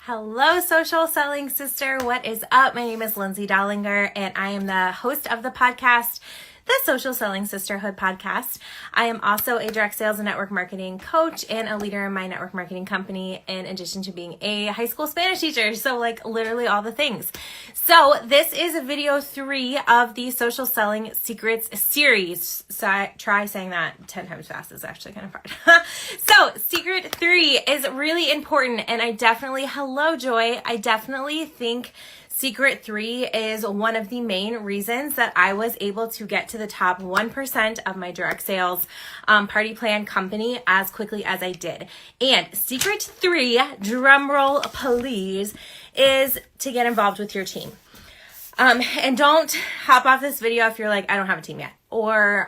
Hello, social selling sister. What is up? My name is Lindsay Dollinger, and I am the host of the podcast, the Social Selling Sisterhood podcast. I am also a direct sales and network marketing coach and a leader in my network marketing company, in addition to being a high school Spanish teacher. So like literally all the things. So this is video 3 of the Social Selling Secrets series. So I try saying that 10 times fast. Is actually kind of hard. So secret 3 is really important. And hello Joy, I definitely think Secret 3 is one of the main reasons that I was able to get to the top 1% of my direct sales party plan company as quickly as I did. And Secret 3, drum roll please, is to get involved with your team. And don't hop off this video if you're like, I don't have a team yet. Or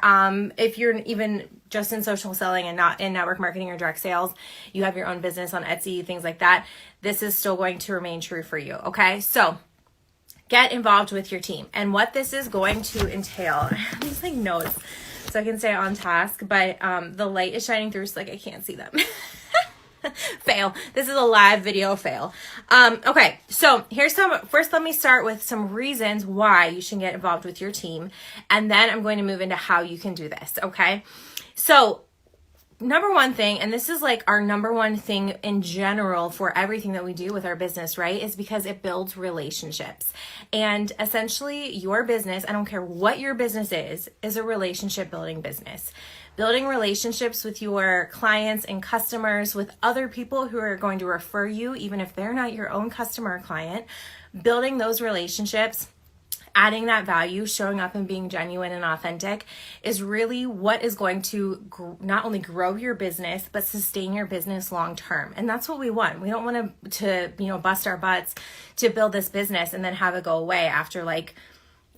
if you're even just in social selling and not in network marketing or direct sales, you have your own business on Etsy, things like that. This is still going to remain true for you, okay? So get involved with your team. And what this is going to entail, I have these like notes so I can stay on task, but the light is shining through so like I can't see them. Fail. This is a live video fail. Okay, so first let me start with some reasons why you should get involved with your team. And then I'm going to move into how you can do this, okay? So number one thing, and this is like our number one thing in general for everything that we do with our business, right, is because it builds relationships. And essentially your business, I don't care what your business is a relationship building business. Building relationships with your clients and customers, with other people who are going to refer you, even if they're not your own customer or client, building those relationships, adding that value, showing up and being genuine and authentic is really what is going to not only grow your business, but sustain your business long term. And that's what we want. We don't want to bust our butts to build this business and then have it go away after like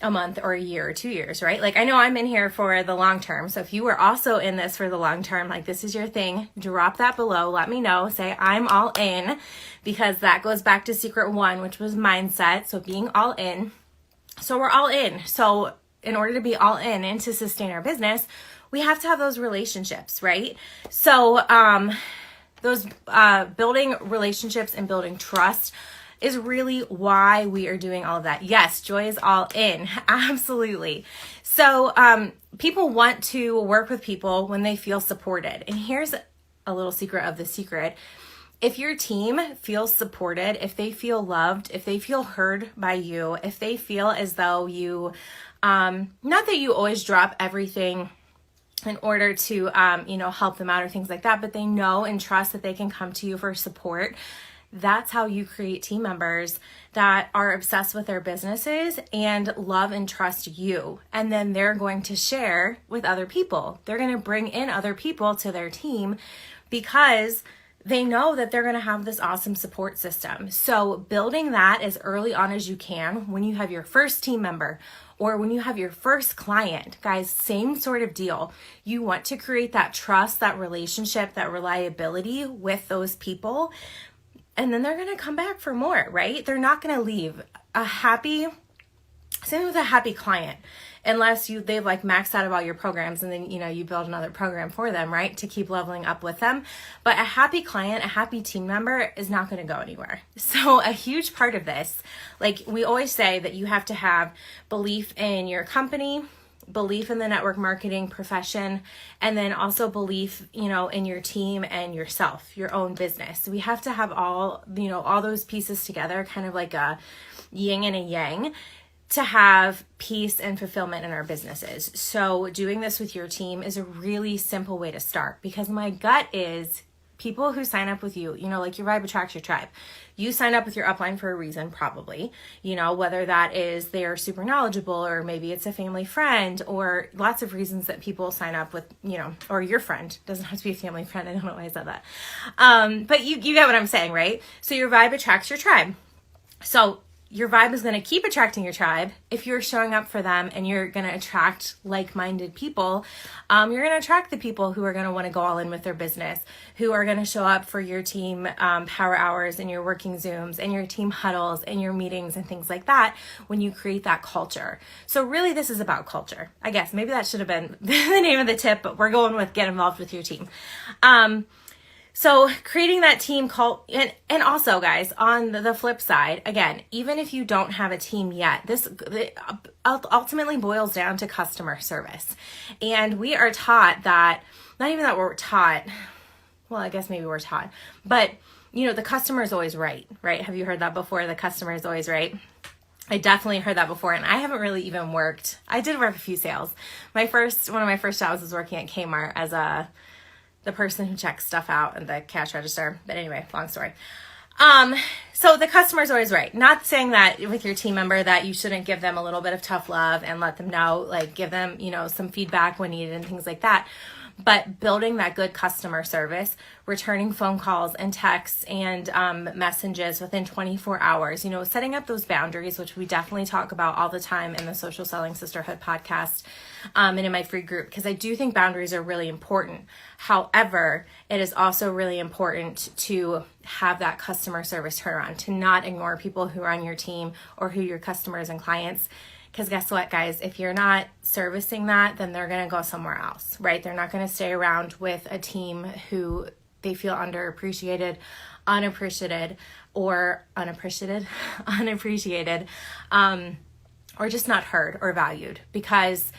a month or a year or 2 years, right? Like I know I'm in here for the long term. So if you were also in this for the long term, like this is your thing, drop that below. Let me know. Say I'm all in, because that goes back to secret 1, which was mindset. So being all in. So we're all in. So in order to be all in and to sustain our business, we have to have those relationships, right? So those building relationships and building trust is really why we are doing all of that. Yes, Joy is all in. Absolutely. So people want to work with people when they feel supported. And here's a little secret of the secret. If your team feels supported, if they feel loved, if they feel heard by you, if they feel as though you, not that you always drop everything in order to, help them out or things like that, but they know and trust that they can come to you for support. That's how you create team members that are obsessed with their businesses and love and trust you. And then they're going to share with other people. They're going to bring in other people to their team because they know that they're going to have this awesome support system. So building that as early on as you can, when you have your first team member or when you have your first client, guys, same sort of deal. You want to create that trust, that relationship, that reliability with those people. And then they're going to come back for more, right? They're not going to leave same with a happy client, unless they've like maxed out of all your programs and then, you build another program for them, right? To keep leveling up with them. But a happy client, a happy team member is not going to go anywhere. So a huge part of this, like we always say that you have to have belief in your company, belief in the network marketing profession, and then also belief, in your team and yourself, your own business. We have to have all those pieces together, kind of like a yin and a yang, to have peace and fulfillment in our businesses. So doing this with your team is a really simple way to start, because my gut is people who sign up with you, like your vibe attracts your tribe. You signed up with your upline for a reason, probably, whether that is they're super knowledgeable, or maybe it's a family friend, or lots of reasons that people sign up with, or your friend. Doesn't have to be a family friend. I don't know why I said that. But you get what I'm saying, right? So your vibe attracts your tribe. So your vibe is going to keep attracting your tribe if you're showing up for them, and you're going to attract like-minded people. You're going to attract the people who are going to want to go all in with their business, who are going to show up for your team power hours and your working Zooms and your team huddles and your meetings and things like that when you create that culture. So really this is about culture. I guess maybe that should have been the name of the tip, but we're going with get involved with your team. So creating that team cult, and also guys, on the flip side, again, even if you don't have a team yet, this ultimately boils down to customer service. And we are taught that, not even that we're taught, well, I guess maybe we're taught, but the customer is always right? Have you heard that before? The customer is always right. I definitely heard that before, and I haven't really even worked. I did work a few sales. One of my first jobs was working at Kmart as the person who checks stuff out at the cash register. But anyway, long story. So the customer's always right. Not saying that with your team member that you shouldn't give them a little bit of tough love and let them know, like give them, some feedback when needed and things like that. But building that good customer service, returning phone calls and texts and messages within 24 hours, setting up those boundaries, which we definitely talk about all the time in the Social Selling Sisterhood podcast and in my free group, because I do think boundaries are really important. However, it is also really important to have that customer service turnaround, to not ignore people who are on your team or who your customers and clients. Because guess what, guys? If you're not servicing that, then they're going to go somewhere else, right? They're not going to stay around with a team who they feel underappreciated, unappreciated, or or just not heard or valued. Because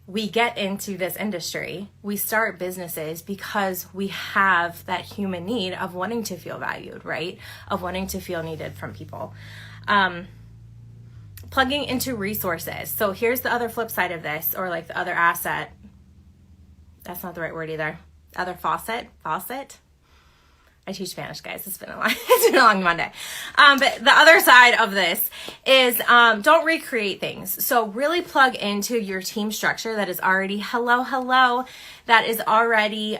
we get into this industry, we start businesses because we have that human need of wanting to feel valued, right? Of wanting to feel needed from people. Plugging into resources. So here's the other flip side of this, or like the other asset. That's not the right word either. Other faucet. I teach Spanish, guys. It's been a long Monday. But the other side of this is don't recreate things. So really plug into your team structure that is already that is already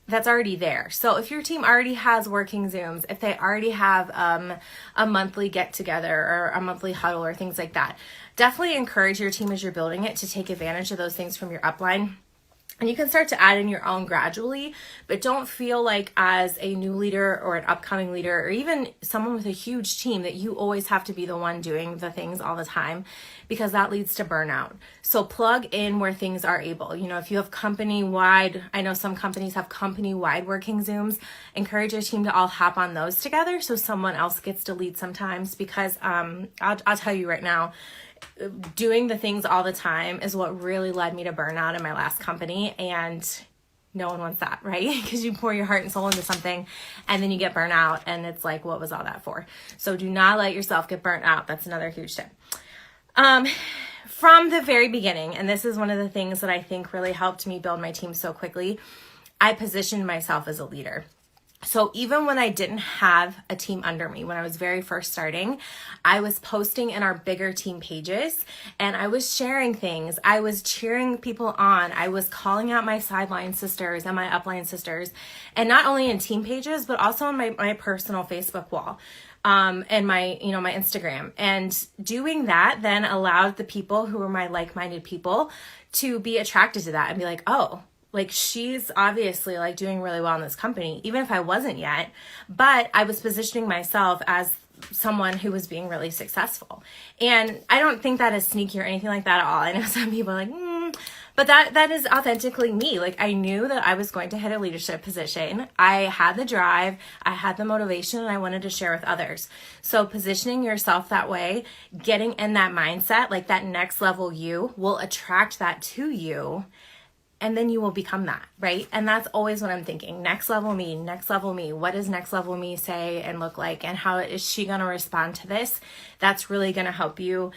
that's already there. So if your team already has working Zooms, if they already have a monthly get together or a monthly huddle or things like that, definitely encourage your team as you're building it to take advantage of those things from your upline. And you can start to add in your own gradually, but don't feel like as a new leader or an upcoming leader or even someone with a huge team that you always have to be the one doing the things all the time, because that leads to burnout. So plug in where things are able. If you have company-wide, I know some companies have company-wide working Zooms, encourage your team to all hop on those together so someone else gets to lead sometimes, because I'll tell you right now, doing the things all the time is what really led me to burnout in my last company, and no one wants that, right? Because you pour your heart and soul into something and then you get burnt out and it's like, what was all that for? So do not let yourself get burnt out. That's another huge tip. From the very beginning, and this is one of the things that I think really helped me build my team so quickly, I positioned myself as a leader. So even when I didn't have a team under me, when I was very first starting, I was posting in our bigger team pages and I was sharing things. I was cheering people on. I was calling out my sideline sisters and my upline sisters, and not only in team pages, but also on my personal Facebook wall. And my Instagram. And doing that then allowed the people who were my like-minded people to be attracted to that and be like, oh, like she's obviously like doing really well in this company, even if I wasn't yet, but I was positioning myself as someone who was being really successful. And I don't think that is sneaky or anything like that at all. I know some people are like, but that is authentically me. Like I knew that I was going to hit a leadership position. I had the drive, I had the motivation, and I wanted to share with others. So positioning yourself that way, getting in that mindset, like that next level you will attract that to you. And then you will become that, right? And that's always what I'm thinking. Next level me, next level me. What does next level me say and look like? And how is she going to respond to this? That's really going to help you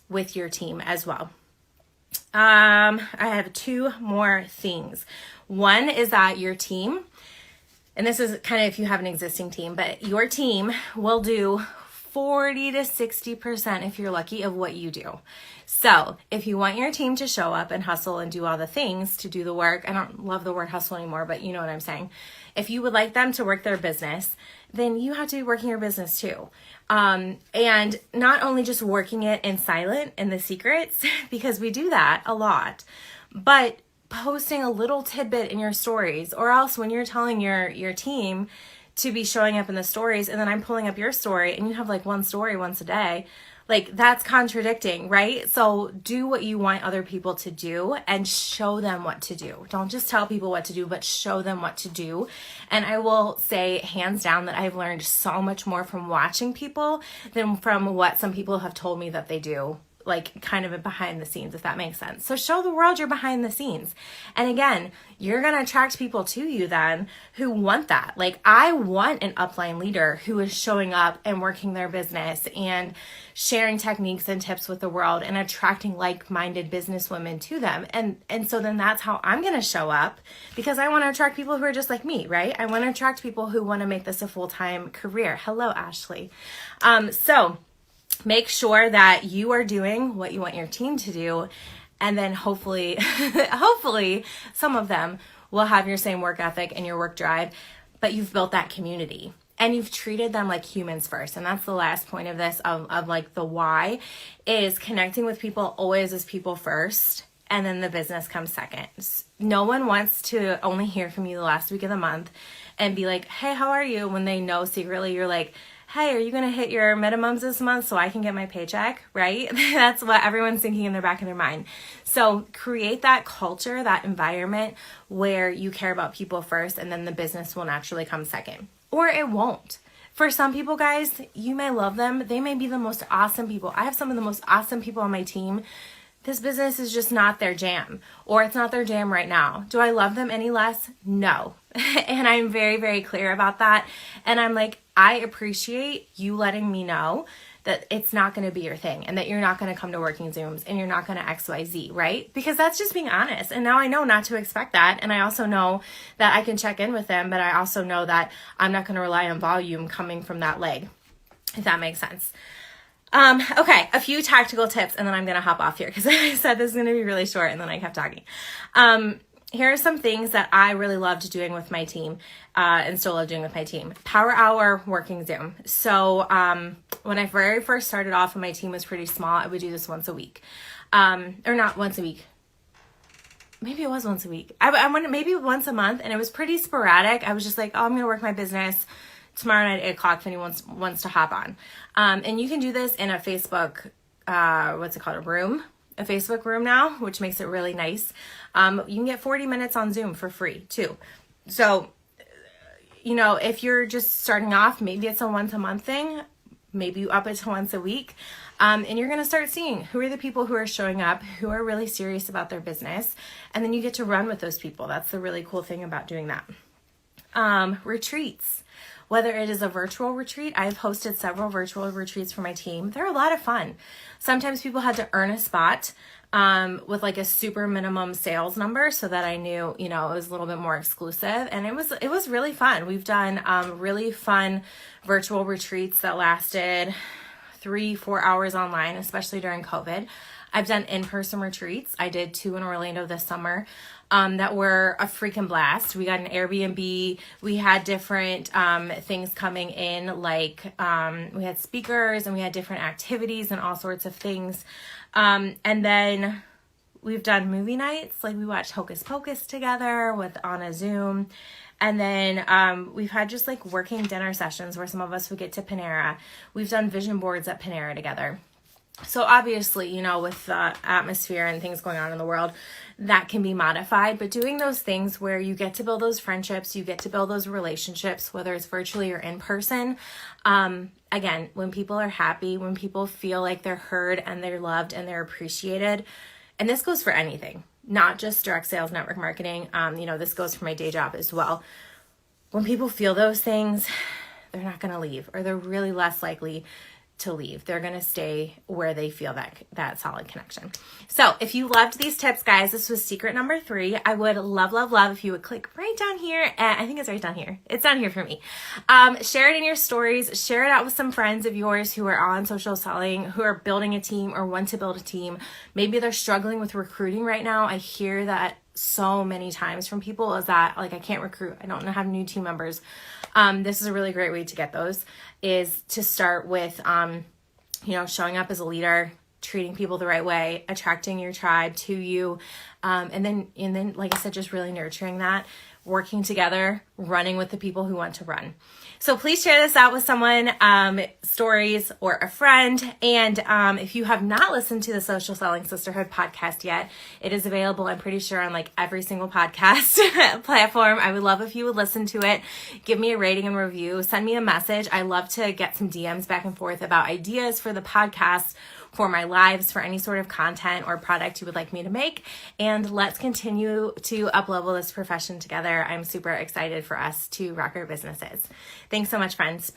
with your team as well. I have two more things. One is that your team, and this is kind of if you have an existing team, but your team will do 40 to 60% if you're lucky of what you do. So if you want your team to show up and hustle and do all the things to do the work, I don't love the word hustle anymore, but you know what I'm saying. If you would like them to work their business, then you have to be working your business too. And not only just working it in silent in the secrets, because we do that a lot, but posting a little tidbit in your stories, or else when you're telling your team to be showing up in the stories, and then I'm pulling up your story and you have like one story once a day, Like, that's contradicting, right? So do what you want other people to do and show them what to do. Don't just tell people what to do, but show them what to do. And I will say hands down that I've learned so much more from watching people than from what some people have told me that they do, like kind of behind the scenes, if that makes sense. So show the world you're behind the scenes. And again, you're going to attract people to you then who want that. Like, I want an upline leader who is showing up and working their business and sharing techniques and tips with the world and attracting like-minded businesswomen to them. And so then that's how I'm going to show up, because I want to attract people who are just like me, right? I want to attract people who want to make this a full-time career. Hello, Ashley. So make sure that you are doing what you want your team to do. And then hopefully, hopefully some of them will have your same work ethic and your work drive, but you've built that community and you've treated them like humans first. And that's the last point of this, of like the why, is connecting with people always as people first. And then the business comes second. No one wants to only hear from you the last week of the month and be like, hey, how are you? When they know secretly you're like, hey, are you going to hit your minimums this month so I can get my paycheck, right? That's what everyone's thinking in the back of their mind. So create that culture, that environment where you care about people first, and then the business will naturally come second. Or it won't. For some people, guys, you may love them. They may be the most awesome people. I have some of the most awesome people on my team. This business is just not their jam, or it's not their jam right now. Do I love them any less? No. And I'm very, very clear about that. And I'm like, I appreciate you letting me know that it's not going to be your thing and that you're not going to come to working Zooms and you're not going to XYZ, right? Because that's just being honest. And now I know not to expect that. And I also know that I can check in with them, but I also know that I'm not going to rely on volume coming from that leg, if that makes sense. Okay, a few tactical tips, and then I'm going to hop off here because I said this is going to be really short, and then I kept talking. Here are some things that I really loved doing with my team, and still love doing with my team. Power hour working Zoom. So when I very first started off and my team was pretty small, I would do this once a week. Or not once a week. Maybe it was once a week. I went maybe once a month, and it was pretty sporadic. I was just like, oh, I'm going to work my business tomorrow night at 8 o'clock if anyone wants to hop on. And you can do this in a Facebook, what's it called? A Facebook room now, which makes it really nice. You can get 40 minutes on Zoom for free too. So, you know, if you're just starting off, maybe it's a once a month thing. Maybe you up it to once a week. And you're going to start seeing who are the people who are showing up, who are really serious about their business. And then you get to run with those people. That's the really cool thing about doing that. Retreats. Whether it is a virtual retreat, I've hosted several virtual retreats for my team. They're a lot of fun. Sometimes people had to earn a spot with like a super minimum sales number so that I knew, you know, it was a little bit more exclusive. And it was really fun. We've done really fun virtual retreats that lasted 3-4 hours online, especially during COVID. I've done in-person retreats. I did 2 in Orlando this summer. That were a freaking blast. We got an Airbnb. We had different things coming in, like we had speakers and we had different activities and all sorts of things. And then we've done movie nights, like we watched Hocus Pocus together on a Zoom. And then we've had just like working dinner sessions where some of us would get to Panera. We've done vision boards at Panera together. So obviously, you know, with the atmosphere and things going on in the world, that can be modified. But doing those things where you get to build those friendships, you get to build those relationships, whether it's virtually or in person. Again, when people are happy, when people feel like they're heard and they're loved and they're appreciated, and this goes for anything, not just direct sales, network marketing. You know, this goes for my day job as well. When people feel those things, they're not going to leave, or they're really less likely to leave. They're going to stay where they feel that solid connection. So if you loved these tips, guys, this was secret number 3. I would love if you would click right down here. I think it's right down here. It's down here for me. Share it in your stories. Share it out with some friends of yours who are on social selling, who are building a team or want to build a team. Maybe they're struggling with recruiting right now. I hear that so many times from people, is that like, I can't recruit. I don't have new team members. This is a really great way to get those, is to start with, you know, showing up as a leader, treating people the right way, attracting your tribe to you. And then, like I said, just really nurturing that working together, running with the people who want to run. So please share this out with someone, stories or a friend. And if you have not listened to the Social Selling Sisterhood podcast yet, it is available, I'm pretty sure, on like every single podcast platform. I would love if you would listen to it. Give me a rating and review. Send me a message. I love to get some DMs back and forth about ideas for the podcast, for my lives, for any sort of content or product you would like me to make. And let's continue to up-level this profession together. I'm super excited for us to rock our businesses. Thanks so much, friends.